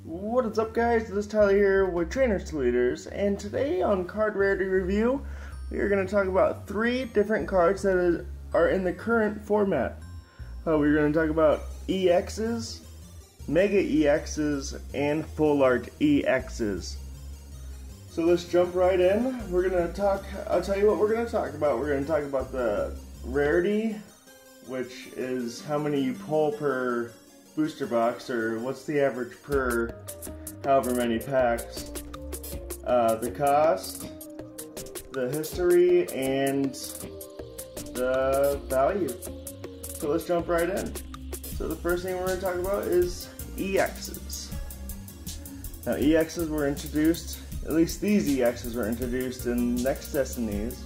What is up, guys? This is Tyler here with Trainers to Leaders, and today on Card Rarity Review, we are going to talk about 3 different cards that are in the current format. We're going to talk about EXs, Mega EXs, and Full Art EXs. So let's jump right in. I'll tell you what we're going to talk about. We're going to talk about the Rarity, which is how many you pull per booster box, or what's the average per however many packs, the cost, the history, and the value. So let's jump right in. So the first thing we're going to talk about is EXs. Now EXs were introduced, at least these EXs were introduced in Next Destinies,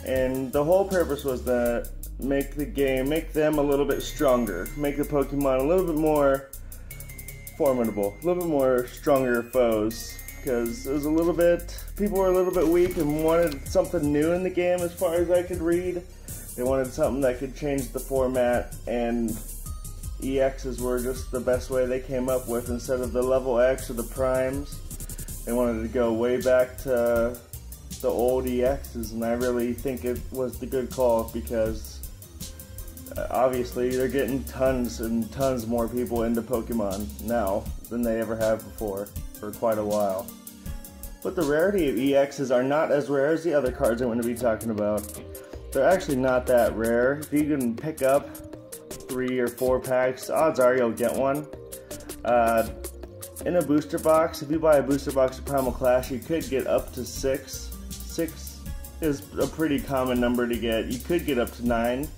and the whole purpose was that make them a little bit stronger, make the Pokemon a little bit more formidable, a little bit more stronger foes, because people were a little bit weak and wanted something new in the game as far as I could read. They wanted something that could change the format, and EXs were just the best way they came up with. Instead of the level X or the primes, they wanted to go way back to the old EXs, and I really think it was the good call, because obviously they're getting tons and tons more people into Pokemon now than they ever have before for quite a while. But the rarity of EXs are not as rare as the other cards I'm going to be talking about. They're actually not that rare. If you can pick up 3 or 4 packs, odds are you'll get one. In a booster box, if you buy a booster box of Primal Clash, you could get up to 6. 6 is a pretty common number to get. You could get up to 9.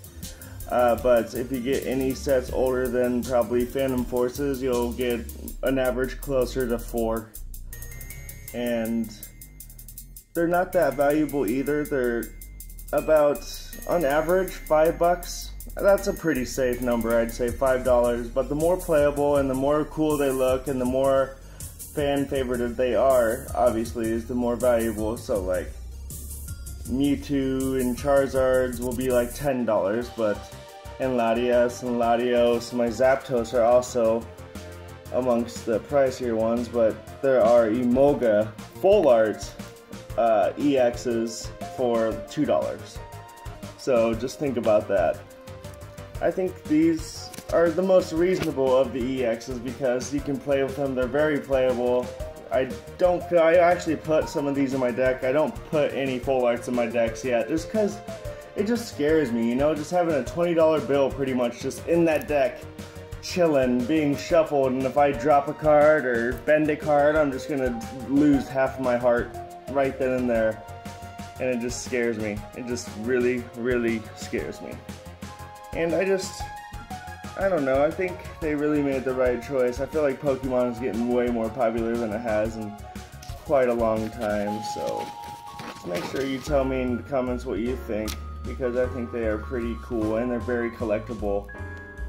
But if you get any sets older than probably Phantom Forces, you'll get an average closer to 4. And they're not that valuable either. They're about, on average, $5. That's a pretty safe number, I'd say $5. But the more playable and the more cool they look and the more fan-favorited they are, obviously, is the more valuable. So, like, Mewtwo and Charizards will be like $10, and Latias and Latios, my Zapdos are also amongst the pricier ones, but there are Emolga Full Art EXs for $2. So just think about that. I think these are the most reasonable of the EXs because you can play with them, they're very playable. I actually put some of these in my deck. I don't put any Full Arts in my decks yet, just because it just scares me, you know, just having a $20 bill pretty much just in that deck, chilling, being shuffled, and if I drop a card or bend a card, I'm just gonna lose half of my heart right then and there, and it just scares me. It just really, really scares me. And I don't know, I think they really made the right choice. I feel like Pokemon is getting way more popular than it has in quite a long time, so just make sure you tell me in the comments what you think, because I think they are pretty cool and they're very collectible.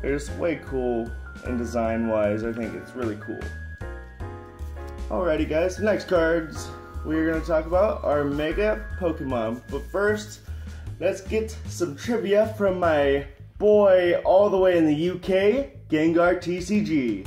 They're just way cool, and design-wise, I think it's really cool. Alrighty guys, the next cards we're going to talk about are Mega Pokemon, but first, let's get some trivia from my boy all the way in the UK, GengarTCG.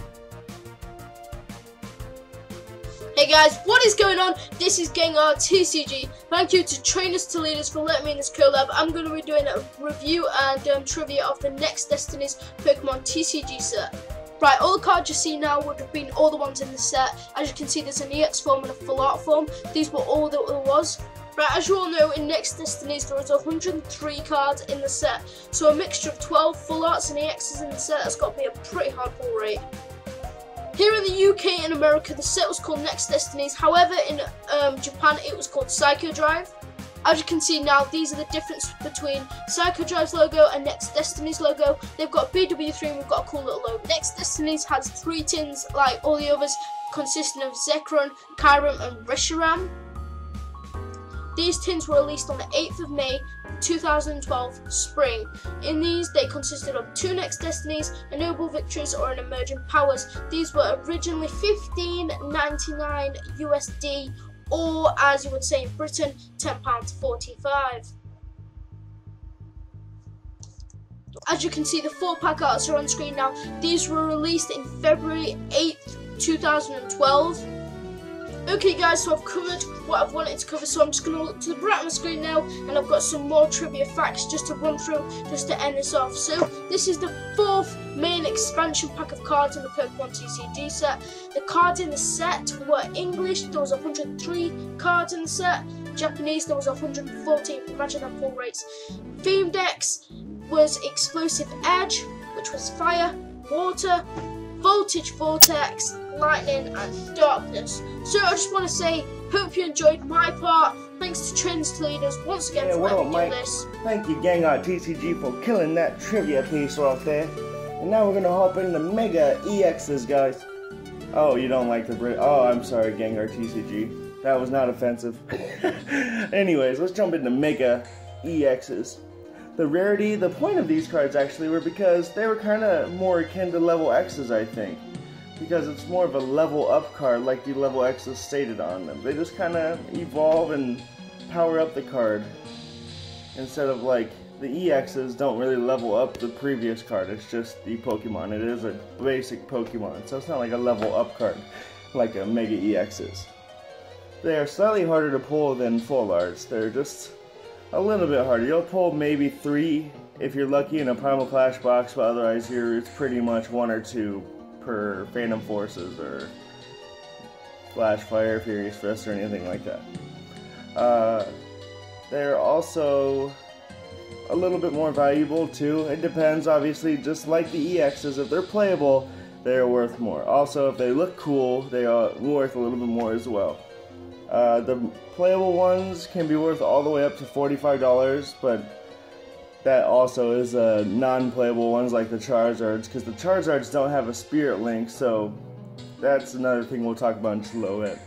Hey guys, what is going on? This is GengarTCG. Thank you to Trainers to Leaders for letting me in this collab. I'm going to be doing a review and trivia of the Next Destinies Pokemon TCG set. Right, all the cards you see now would have been all the ones in the set. As you can see, there's an EX form and a Full Art form. These were all that there was. Right, as you all know, in Next Destinies there was 103 cards in the set, so a mixture of 12 Full Arts and EXs in the set has got to be a pretty hard pull rate. Here in the UK and America, the set was called Next Destinies. However, in Japan it was called Psycho Drive. As you can see now, these are the difference between Psycho Drive's logo and Next Destinies logo. They've got BW3 and we've got a cool little logo. Next Destinies has 3 tins like all the others, consisting of Zekrom, Kyurem and Reshiram. These tins were released on the 8th of May 2012 spring. In these, they consisted of 2 Next Destinies, a Noble Victories or an Emerging Powers. These were originally $15.99 USD, or as you would say in Britain, £10.45. As you can see, the 4-pack arts are on screen now. These were released in February 8th 2012. Okay guys, so I've covered what I've wanted to cover, so I'm just going to look to the right of my screen now, and I've got some more trivia facts just to run through, just to end this off. So, this is the 4th main expansion pack of cards in the Pokemon TCG set. The cards in the set were English, there was 103 cards in the set. Japanese, there was 114, imagine that pull rates. Theme decks was Explosive Edge, which was Fire, Water, Voltage Vortex, Lightning and Darkness. So I just want to say, hope you enjoyed my part. Thanks to Trainers to Leaders once again for letting me do this. Thank you GengarTCG for killing that trivia piece right there. And now we're going to hop into Mega EXs, guys. Oh, you don't like the Brit? Oh, I'm sorry, GengarTCG. That was not offensive. Anyways, let's jump into Mega EXs. The rarity, the point of these cards actually were because they were kind of more akin to level X's, I think. Because it's more of a level up card like the level X's stated on them. They just kind of evolve and power up the card. Instead of like the EXs don't really level up the previous card, it's just the Pokemon. It is a basic Pokemon, so it's not like a level up card like a Mega EXs. They are slightly harder to pull than full arts. They're just a little bit harder. You'll pull maybe 3 if you're lucky in a Primal Clash box, but otherwise it's pretty much 1 or 2 per Phantom Forces or Flash Fire, Furious Fist, or anything like that. They're also a little bit more valuable too. It depends, obviously, just like the EXs. If they're playable, they're worth more. Also, if they look cool, they are worth a little bit more as well. The playable ones can be worth all the way up to $45, but that also is non-playable ones like the Charizards, because the Charizards don't have a Spirit Link, so that's another thing we'll talk about in just a little bit.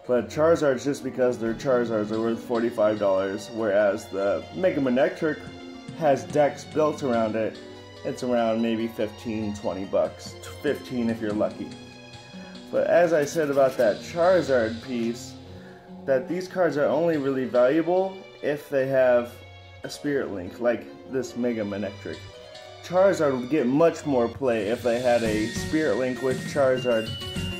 But Charizards, just because they're Charizards, are worth $45, whereas the Mega Manectric has decks built around it. It's around maybe 15, 20 bucks. 15 if you're lucky. But as I said about that Charizard piece, that these cards are only really valuable if they have a Spirit Link, like this Mega Manectric. Charizard would get much more play if they had a Spirit Link with Charizard,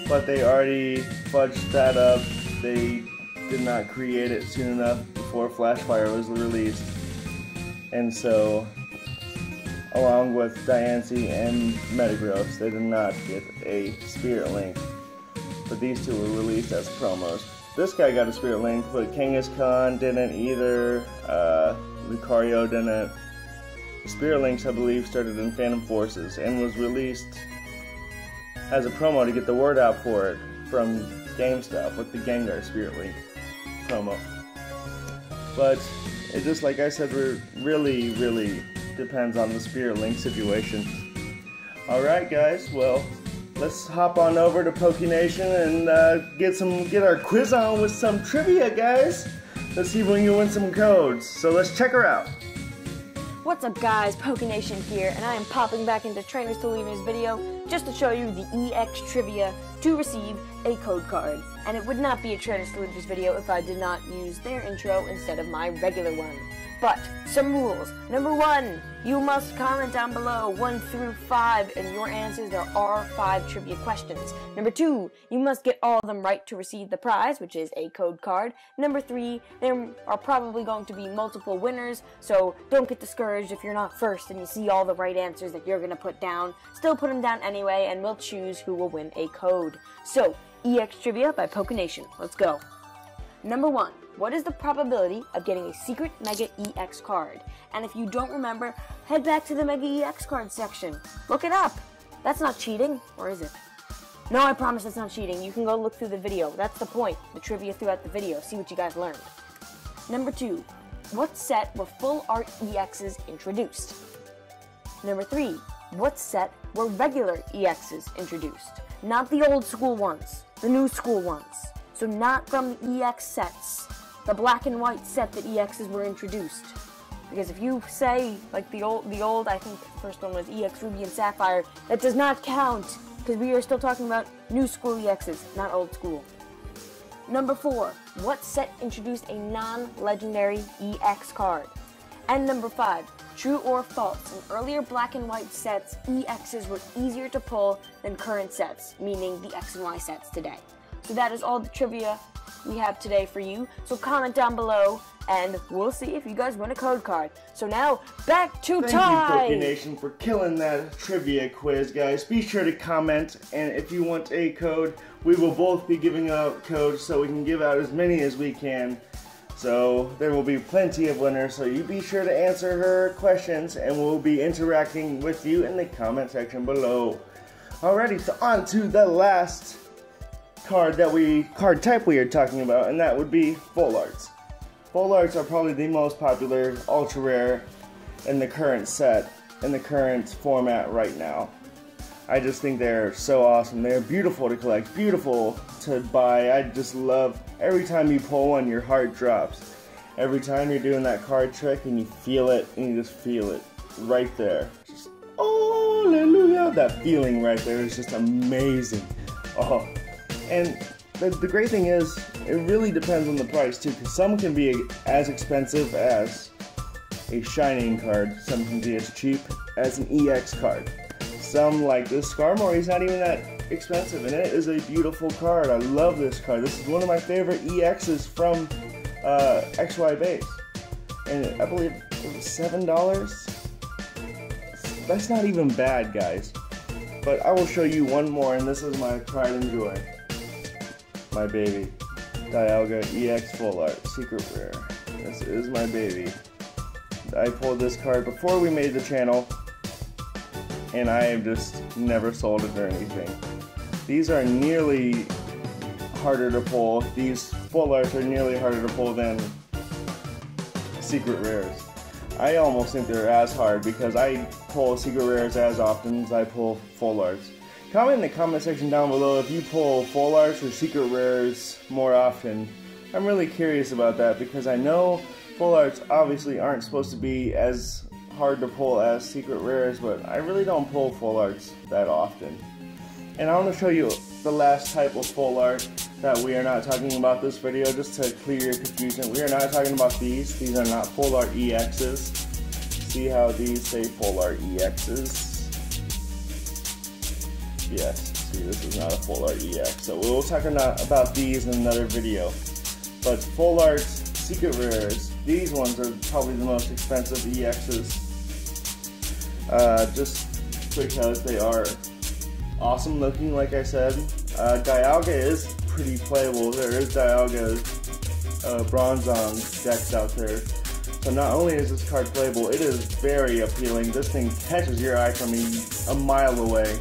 but they already fudged that up. They did not create it soon enough before Flash Fire was released. And so, along with Diancie and Metagross, they did not get a Spirit Link. But these two were released as promos. This guy got a Spirit Link, but Kangaskhan didn't either. Lucario didn't. The Spirit Links, I believe, started in Phantom Forces and was released as a promo to get the word out for it from GameStop with the Gengar Spirit Link promo. But it just, like I said, really depends on the Spirit Link situation. Alright guys, well, let's hop on over to Pokenation and get our quiz on with some trivia, guys. Let's see if we can win some codes. So let's check her out. What's up guys, Pokenation here, and I am popping back into Trainers to Leaders video just to show you the EX trivia to receive a code card. And it would not be a Trainers to Leaders video if I did not use their intro instead of my regular one. But, some rules. Number 1, you must comment down below 1 through 5 and your answers. There are 5 trivia questions. Number 2, you must get all of them right to receive the prize, which is a code card. Number 3, there are probably going to be multiple winners, so don't get discouraged if you're not first and you see all the right answers that you're going to put down. Still put them down anyway, and we'll choose who will win a code. So, EX Trivia by Pokenation. Let's go. Number 1. What is the probability of getting a secret Mega EX card? And if you don't remember, head back to the Mega EX card section. Look it up. That's not cheating, or is it? No, I promise it's not cheating. You can go look through the video. That's the point. The trivia throughout the video. See what you guys learned. Number 2. What set were full art EXs introduced? Number 3. What set were regular EXs introduced? Not the old school ones. The new school ones. So not from the EX sets. The black and white set that EXs were introduced. Because if you say, like the old, I think the first one was EX Ruby and Sapphire, that does not count, because we are still talking about new school EXs, not old school. Number 4, what set introduced a non-legendary EX card? And number 5, True or false, in earlier black and white sets, EXs were easier to pull than current sets, meaning the X and Y sets today. So that is all the trivia we have today for you. So comment down below, and we'll see if you guys win a code card. So now, back to Ty! Thank you, Pokenation, for killing that trivia quiz, guys. Be sure to comment, and if you want a code, we will both be giving out codes so we can give out as many as we can. So there will be plenty of winners, so you be sure to answer her questions, and we'll be interacting with you in the comment section below. Alrighty, so on to the last card type we are talking about, and that would be full arts. Full arts are probably the most popular ultra rare in the current set, in the current format right now. I just think they're so awesome. They're beautiful to collect, beautiful to buy. I just love every time you pull one, your heart drops. Every time you're doing that card trick and you feel it, and you just feel it right there. Just, oh, hallelujah. That feeling right there is just amazing. Oh, and the great thing is, it really depends on the price too, because some can be as expensive as a Shining card, some can be as cheap as an EX card. Some, like this Skarmory, is not even that expensive, and it is a beautiful card. I love this card. This is one of my favorite EXs from XY base, and I believe it was $7. That's not even bad, guys. But I will show you one more, and this is my pride and joy. My baby, Dialga EX Full Art Secret Rare. This is my baby. I pulled this card before we made the channel, and I have just never sold it or anything. These are nearly harder to pull. These full arts are nearly harder to pull than secret rares. I almost think they're as hard because I pull secret rares as often as I pull full arts. Comment in the comment section down below if you pull full arts or secret rares more often. I'm really curious about that because I know full arts obviously aren't supposed to be as hard to pull as secret rares, but I really don't pull full arts that often. And I want to show you the last type of full art that we are not talking about this video, just to clear your confusion. We are not talking about these. These are not full art EXs. See how these say full art EXs? Yes, see, this is not a full art EX. So we'll talk about these in another video. But full art secret rares, these ones are probably the most expensive EXs. Just because they are awesome looking, like I said. Dialga is pretty playable. There is Dialga Bronzong decks out there. So not only is this card playable, it is very appealing. This thing catches your eye from a mile away.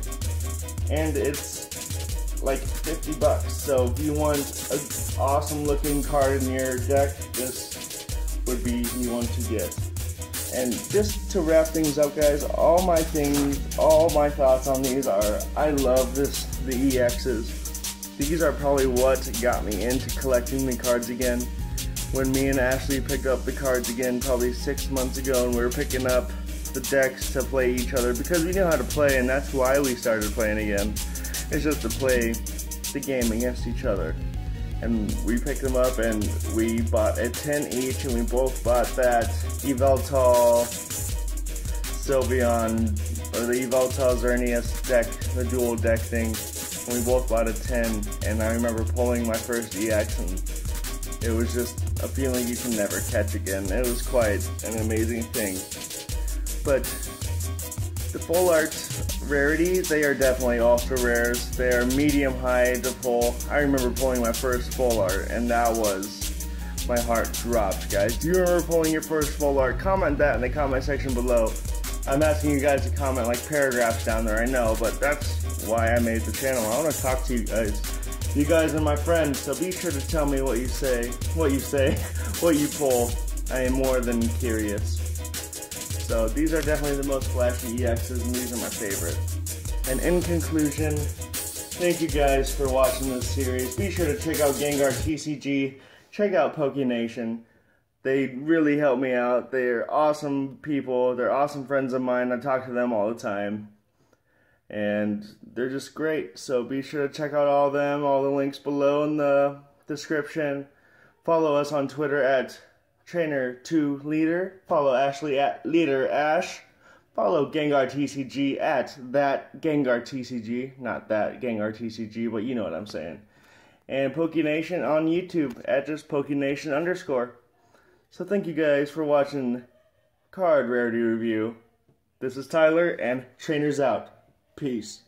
And it's like $50. So if you want an awesome looking card in your deck, this would be the one to get. And just to wrap things up, guys, all my thoughts on these are, I love the EXs. These are probably what got me into collecting the cards again. When me and Ashley picked up the cards again probably 6 months ago, and we were picking up the decks to play each other because we knew how to play, and that's why we started playing again. It's just to play the game against each other. And we picked them up and we bought a 10 each, and we both bought that Yveltal Sylveon, or the Yveltal Xerneas deck, the dual deck thing. And we both bought a 10, and I remember pulling my first EX, and it was just a feeling you can never catch again. It was quite an amazing thing. But the full art rarities, they are definitely ultra rares. They are medium high to pull. I remember pulling my first full art, and that was, my heart dropped, guys. Do you remember pulling your first full art? Comment that in the comment section below. I'm asking you guys to comment like paragraphs down there, I know, but that's why I made the channel. I want to talk to you guys. You guys are my friends, so be sure to tell me what you what you pull. I am more than curious. So these are definitely the most flashy EXs, and these are my favorite. And in conclusion, thank you guys for watching this series. Be sure to check out GengarTCG, check out Pokenation. They really help me out. They're awesome people. They're awesome friends of mine. I talk to them all the time. And they're just great. So be sure to check out all of them. All the links below in the description. Follow us on Twitter at Trainer to Leader. Follow Ashley at Leader Ash. Follow GengarTCG at that GengarTCG. Not that GengarTCG, but you know what I'm saying. And Pokenation on YouTube at just Pokenation_. So thank you guys for watching Card Rarity Review. This is Tyler, and Trainers out. Peace.